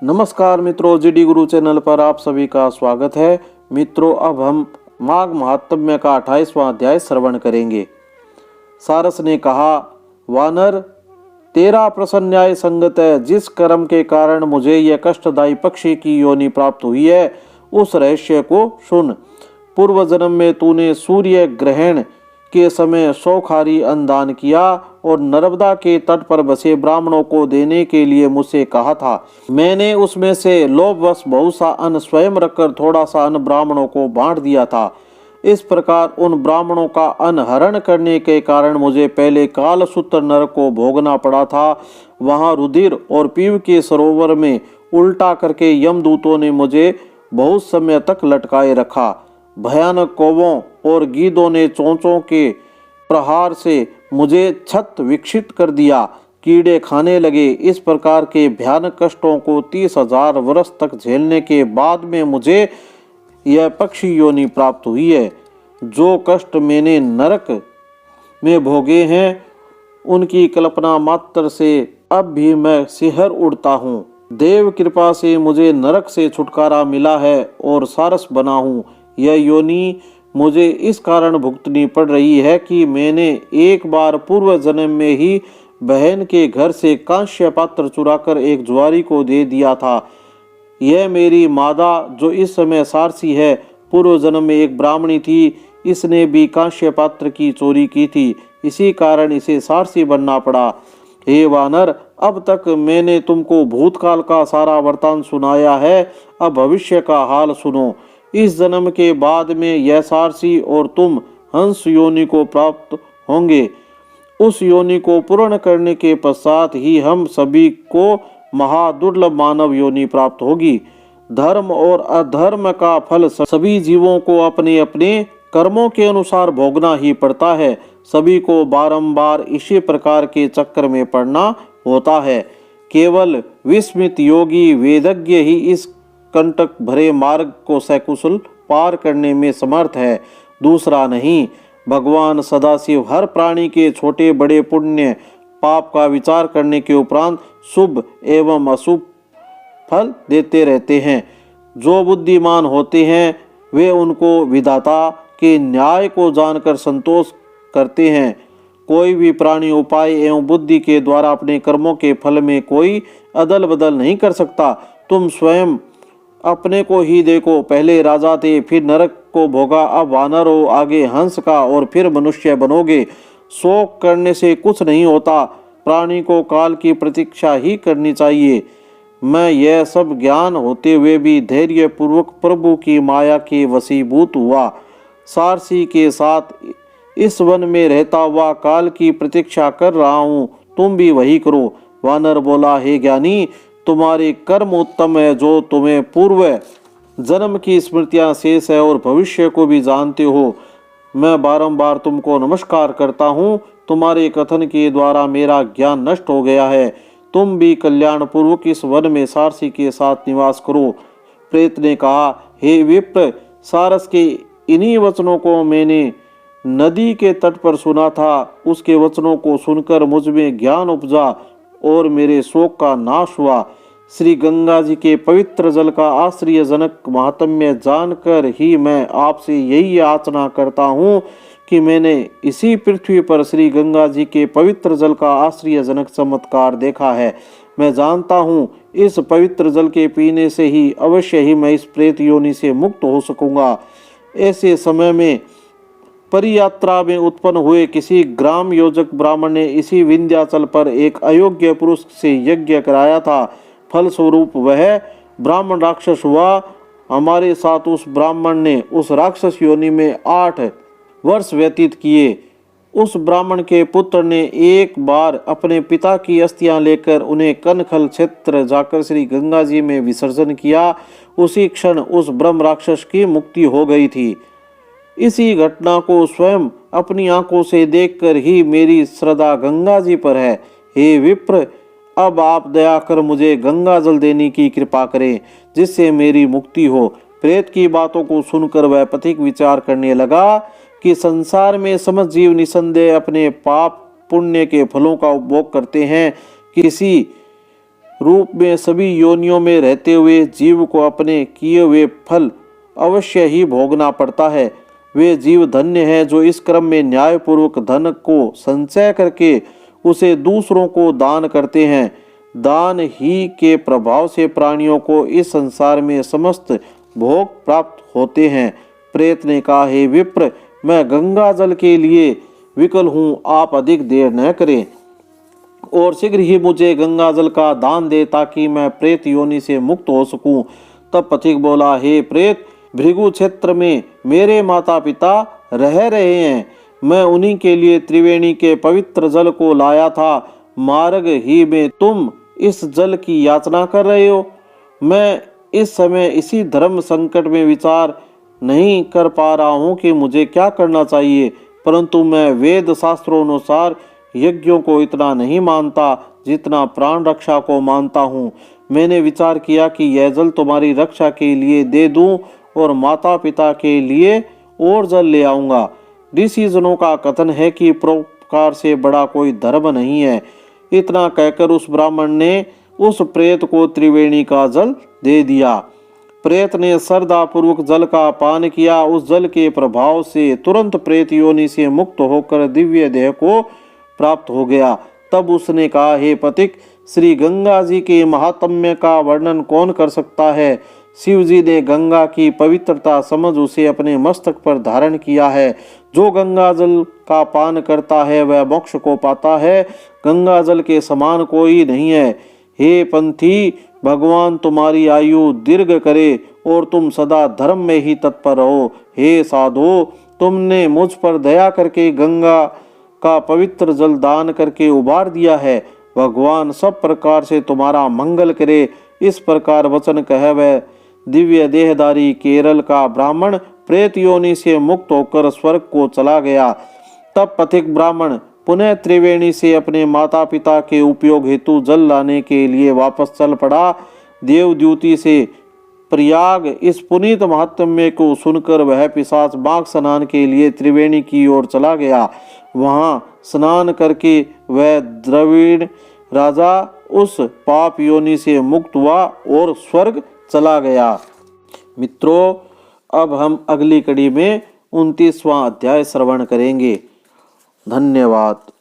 नमस्कार मित्रों, जीडी गुरु चैनल पर आप सभी का स्वागत है। मित्रों, अब हम माघ महात्म्य का 28वां अध्याय श्रवण करेंगे। सारस ने कहा, वानर, तेरा प्रसन्याय संगत है। जिस कर्म के कारण मुझे यह कष्टदायी पक्षी की योनि प्राप्त हुई है, उस रहस्य को सुन। पूर्व जन्म में तूने सूर्य ग्रहण के समय सौखारी अन्न दान किया और नर्मदा के तट पर बसे ब्राह्मणों को देने के लिए मुझसे कहा था। मैंने उसमें से लोभवश बहुत सा अन्न स्वयं रखकर थोड़ा सा अन्न ब्राह्मणों को बांट दिया था। इस प्रकार उन ब्राह्मणों का अन्न हरण करने के कारण मुझे पहले कालसूत्र नरक को भोगना पड़ा था। वहां रुधिर और पीव के सरोवर में उल्टा करके यमदूतों ने मुझे बहुत समय तक लटकाए रखा। भयानक कौवों और गीदों ने चोंचों के प्रहार से मुझे छत विक्षित कर दिया। कीड़े खाने लगे। इस प्रकार के भयानक कष्टों को 30,000 वर्ष तक झेलने के बाद में मुझे यह पक्षी योनि प्राप्त हुई है। जो कष्ट मैंने नरक में भोगे हैं, उनकी कल्पना मात्र से अब भी मैं सिहर उड़ता हूँ। देव कृपा से मुझे नरक से छुटकारा मिला है और सारस बना हूँ। यह योनि मुझे इस कारण भुगतनी पड़ रही है कि मैंने एक बार पूर्व जन्म में ही बहन के घर से कांस्य पात्र चुराकर एक जुआरी को दे दिया था। यह मेरी मादा, जो इस समय सारसी है, पूर्व जन्म में एक ब्राह्मणी थी। इसने भी कांस्य पात्र की चोरी की थी। इसी कारण इसे सारसी बनना पड़ा। हे वानर, अब तक मैंने तुमको भूतकाल का सारा वृतांत सुनाया है। अब भविष्य का हाल सुनो। इस जन्म के बाद में यह सारसी और तुम हंस योनि को प्राप्त होंगे। उस योनि को पूर्ण करने के पश्चात ही हम सभी को महादुर्लभ मानव योनि प्राप्त होगी। धर्म और अधर्म का फल सभी जीवों को अपने अपने कर्मों के अनुसार भोगना ही पड़ता है। सभी को बारंबार इसी प्रकार के चक्कर में पड़ना होता है। केवल विस्मित योगी वेदज्ञ ही इस कंटक भरे मार्ग को सकुशल पार करने में समर्थ है, दूसरा नहीं। भगवान सदाशिव हर प्राणी के छोटे बड़े पुण्य पाप का विचार करने के उपरांत शुभ एवं अशुभ फल देते रहते हैं। जो बुद्धिमान होते हैं वे उनको विधाता के न्याय को जानकर संतोष करते हैं। कोई भी प्राणी उपाय एवं बुद्धि के द्वारा अपने कर्मों के फल में कोई अदल बदल नहीं कर सकता। तुम स्वयं अपने को ही देखो। पहले राजा थे, फिर नरक को भोगा, अब वानर हो, आगे हंस का और फिर मनुष्य बनोगे। शोक करने से कुछ नहीं होता। प्राणी को काल की प्रतीक्षा ही करनी चाहिए। मैं यह सब ज्ञान होते हुए भी धैर्य पूर्वक प्रभु की माया के वशीभूत हुआ। सारसी के साथ इस वन में रहता हुआ काल की प्रतीक्षा कर रहा हूँ। तुम भी वही करो। वानर बोला, हे ज्ञानी, तुम्हारे कर्म उत्तम है, जो तुम्हें पूर्व जन्म की स्मृतियां शेष है और भविष्य को भी जानते हो। मैं बारंबार तुमको नमस्कार करता हूँ। तुम्हारे कथन के द्वारा मेरा ज्ञान नष्ट हो गया है। तुम भी कल्याण पूर्वक इस वन में सारसी के साथ निवास करो। प्रेत ने कहा, हे विप्र, सारस के इन्हीं वचनों को मैंने नदी के तट पर सुना था। उसके वचनों को सुनकर मुझ में ज्ञान उपजा और मेरे शोक का नाश हुआ। श्री गंगा जी के पवित्र जल का आश्चर्य जनक महात्म्य जानकर ही मैं आपसे यही याचना करता हूँ कि मैंने इसी पृथ्वी पर श्री गंगा जी के पवित्र जल का आश्चर्य जनक चमत्कार देखा है। मैं जानता हूँ इस पवित्र जल के पीने से ही अवश्य ही मैं इस प्रेत योनि से मुक्त हो सकूंगा। ऐसे समय में परियात्रा में उत्पन्न हुए किसी ग्राम योजक ब्राह्मण ने इसी विंध्याचल पर एक अयोग्य पुरुष से यज्ञ कराया था। फलस्वरूप वह ब्राह्मण राक्षस हुआ। हमारे साथ उस ब्राह्मण ने उस राक्षस योनि में 8 वर्ष व्यतीत किए। उस ब्राह्मण के पुत्र ने एक बार अपने पिता की अस्थियां लेकर उन्हें कनखल क्षेत्र जाकर श्री गंगा जी में विसर्जन किया। उसी क्षण उस ब्रह्म राक्षस की मुक्ति हो गई थी। इसी घटना को स्वयं अपनी आंखों से देखकर ही मेरी श्रद्धा गंगा जी पर है। हे विप्र, अब आप दया कर मुझे गंगा जल देने की कृपा करें, जिससे मेरी मुक्ति हो। प्रेत की बातों को सुनकर वह पथिक विचार करने लगा कि संसार में समस्त जीव निसंदेह अपने पाप पुण्य के फलों का उपभोग करते हैं। किसी रूप में सभी योनियों में रहते हुए जीव को अपने किए हुए फल अवश्य ही भोगना पड़ता है। वे जीव धन्य है जो इस क्रम में न्यायपूर्वक धन को संचय करके उसे दूसरों को दान करते हैं। दान ही के प्रभाव से प्राणियों को इस संसार में समस्त भोग प्राप्त होते हैं। प्रेत ने कहा, हे विप्र, मैं गंगा जल के लिए विकल हूँ, आप अधिक देर न करें और शीघ्र ही मुझे गंगा जल का दान दे ताकि मैं प्रेत योनि से मुक्त हो सकूं। तब पथिक बोला, हे प्रेत, भृगु क्षेत्र में मेरे माता पिता रह रहे हैं। मैं उन्हीं के लिए त्रिवेणी के पवित्र जल को लाया था। मार्ग ही में तुम इस जल की याचना कर रहे हो। मैं इस समय इसी धर्म संकट में विचार नहीं कर पा रहा हूँ कि मुझे क्या करना चाहिए, परंतु मैं वेद शास्त्रों अनुसार यज्ञों को इतना नहीं मानता जितना प्राण रक्षा को मानता हूँ। मैंने विचार किया कि यह जल तुम्हारी रक्षा के लिए दे दूं और माता पिता के लिए और जल ले आऊंगा। ऋषि जनों का कथन है कि परोपकार से बड़ा कोई धर्म नहीं है। इतना कहकर उस ब्राह्मण ने उस प्रेत को त्रिवेणी का जल दे दिया। प्रेत ने श्रद्धा पूर्वक जल का पान किया। उस जल के प्रभाव से तुरंत प्रेत योनि से मुक्त होकर दिव्य देह को प्राप्त हो गया। तब उसने कहा, हे पथिक, श्री गंगा जी के महात्म्य का वर्णन कौन कर सकता है। शिव जी ने गंगा की पवित्रता समझ उसे अपने मस्तक पर धारण किया है। जो गंगा जल का पान करता है वह मोक्ष को पाता है। गंगा जल के समान कोई नहीं है। हे पंथी, भगवान तुम्हारी आयु दीर्घ करे और तुम सदा धर्म में ही तत्पर रहो। हे साधो, तुमने मुझ पर दया करके गंगा का पवित्र जल दान करके उबार दिया है। भगवान सब प्रकार से तुम्हारा मंगल करे। इस प्रकार वचन कह वह दिव्य देहधारी केरल का ब्राह्मण प्रेत योनि से मुक्त होकर स्वर्ग को चला गया। तब पथिक ब्राह्मण पुनः त्रिवेणी से अपने माता पिता के उपयोग हेतु जल लाने के लिए वापस चल पड़ा। देवद्युति से प्रयाग इस पुनीत महात्म्य को सुनकर वह पिशाच माघ स्नान के लिए त्रिवेणी की ओर चला गया। वहां स्नान करके वह द्रविड़ राजा उस पाप योनि से मुक्त हुआ और स्वर्ग चला गया। मित्रों, अब हम अगली कड़ी में 29वां अध्याय श्रवण करेंगे। धन्यवाद।